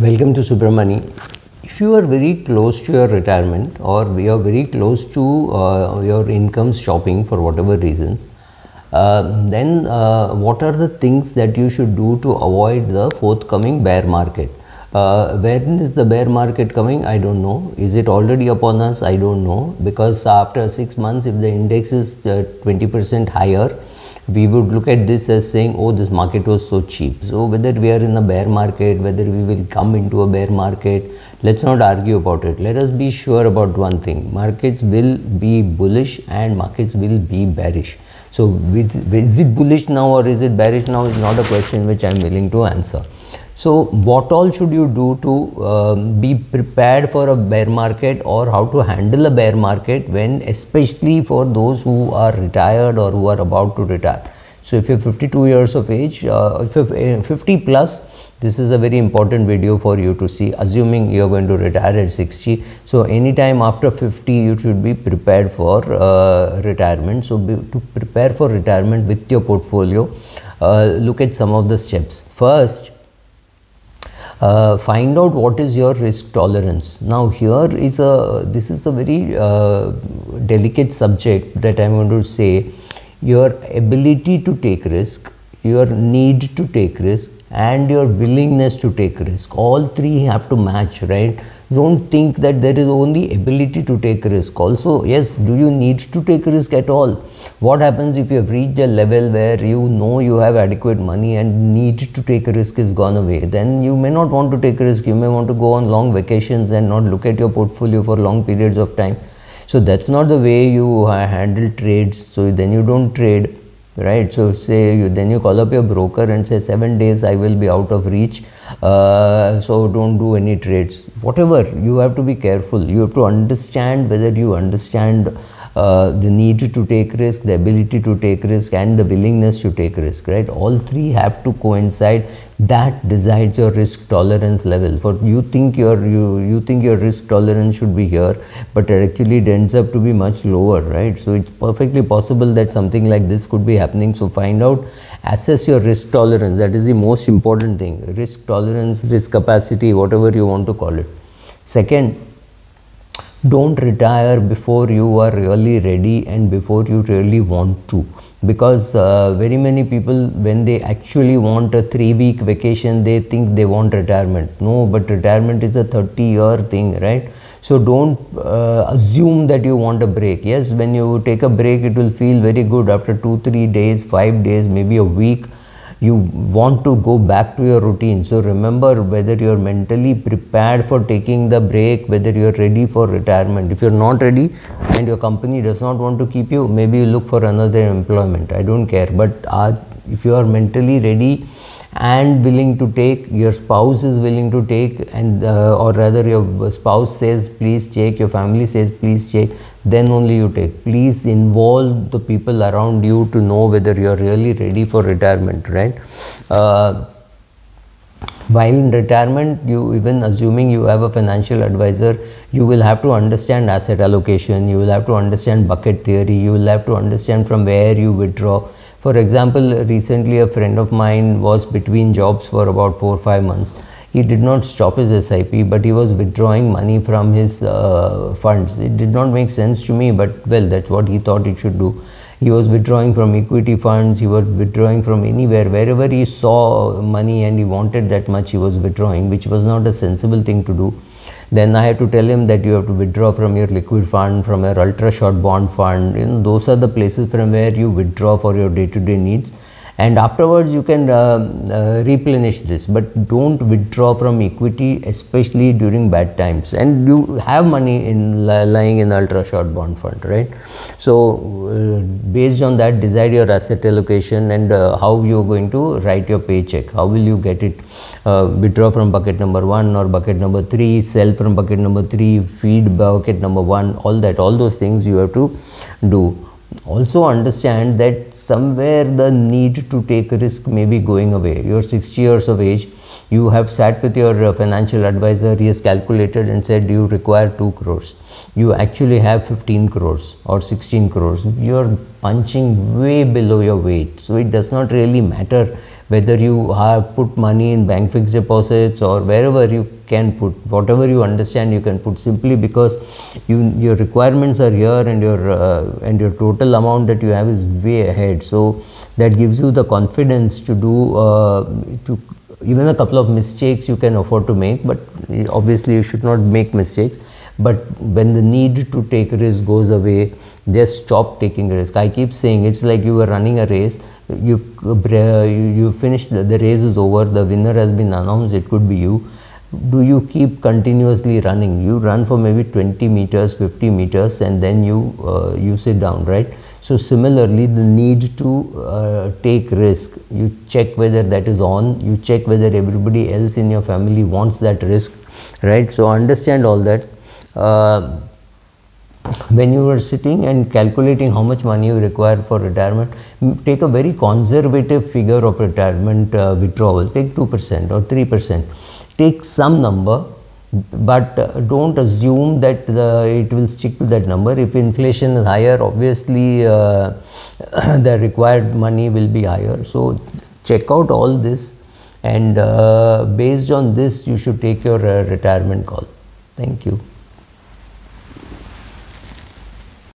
Welcome to Super Money. If you are very close to your retirement or you are very close to your income stopping for whatever reasons, then what are the things that you should do to avoid the forthcoming bear market? When is the bear market coming? I don't know. Is it already upon us? I don't know, because after 6 months, if the index is 20% higher, we would look at this as saying, oh, this market was so cheap. So whether we are in a bear market, whether we will come into a bear market, let's not argue about it. Let us be sure about one thing: markets will be bullish and markets will be bearish. So is it bullish now or is it bearish now is not a question which I am willing to answer. So what all should you do to be prepared for a bear market, or how to handle a bear market, when especially for those who are retired or who are about to retire. So if you're 52 years of age, if you're 50 plus, this is a very important video for you to see, assuming you're going to retire at 60. So anytime after 50 you should be prepared for retirement. So to prepare for retirement with your portfolio, look at some of the steps. First, find out what is your risk tolerance. Now this is a very delicate subject that I'm going to say. Your ability to take risk, your need to take risk, and your willingness to take risk, all three have to match, right? Don't think that there is only ability to take risk. Also, yes, do you need to take risk at all? What happens if you have reached a level where you know you have adequate money and need to take a risk is gone away? Then you may not want to take a risk. You may want to go on long vacations and not look at your portfolio for long periods of time. So that's not the way you handle trades. So then you don't trade, right? So then you call up your broker and say 7 days I will be out of reach, so don't do any trades. Whatever, you have to be careful. You have to understand whether you understand the need to take risk, the ability to take risk, and the willingness to take risk, right? All three have to coincide. That decides your risk tolerance level. For you think your risk tolerance should be here, but actually it ends up to be much lower, right? So it's perfectly possible that something like this could be happening. So find out, assess your risk tolerance. That is the most important thing. Risk tolerance, risk capacity, whatever you want to call it. Second, don't retire before you are really ready and before you really want to, because very many people, when they actually want a 3-week vacation, they think they want retirement. No, but retirement is a 30-year thing, right? So don't assume that you want a break. Yes, when you take a break, it will feel very good. After 2-3 days, 5 days, maybe a week, you want to go back to your routine. So remember whether you're mentally prepared for taking the break, whether you're ready for retirement. If you're not ready and your company does not want to keep you, maybe you look for another employment. I don't care. But if you are mentally ready and willing to take, your spouse is willing to take, and or rather your spouse says please take, your family says please take, then only you take. Please involve the people around you to know whether you are really ready for retirement, right? While in retirement, even assuming you have a financial advisor, you will have to understand asset allocation, you will have to understand bucket theory, you will have to understand from where you withdraw. For example, recently a friend of mine was between jobs for about 4 or 5 months. He did not stop his SIP, but he was withdrawing money from his funds. It did not make sense to me, but well, that's what he thought it should do. He was withdrawing from equity funds, he was withdrawing from anywhere, wherever he saw money and he wanted that much, he was withdrawing, which was not a sensible thing to do. Then I had to tell him that you have to withdraw from your liquid fund, from your ultra short bond fund. You know, those are the places from where you withdraw for your day-to-day needs. And afterwards you can replenish this, but don't withdraw from equity, especially during bad times. And you have money in lying in ultra short bond fund, right? So based on that, decide your asset allocation and how you're going to write your paycheck. How will you get it? Withdraw from bucket number 1 or bucket number 3, sell from bucket number 3, feed bucket number 1, all those things you have to do. Also understand that somewhere the need to take a risk may be going away. You're 60 years of age, you have sat with your financial advisor, he has calculated and said you require 2 crores. You actually have 15 crores or 16 crores. You're punching way below your weight. So it does not really matter whether you have put money in bank fixed deposits or wherever you can put, whatever you understand you can put, simply because your requirements are here and your total amount that you have is way ahead. So that gives you the confidence to do even a couple of mistakes you can afford to make, but obviously you should not make mistakes. But when the need to take risk goes away, just stop taking risk. I keep saying it's like you were running a race, you finished, the race is over, the winner has been announced, it could be you. Do you keep continuously running? You run for maybe 20 meters, 50 meters, and then you sit down, right? So similarly, the need to take risk, you check whether that is on, you check whether everybody else in your family wants that risk, right? So understand all that. When you are sitting and calculating how much money you require for retirement, take a very conservative figure of retirement withdrawal. Take 2% or 3%. Take some number, but don't assume that it will stick to that number. If inflation is higher, obviously the required money will be higher. So check out all this, and based on this you should take your retirement call. Thank you.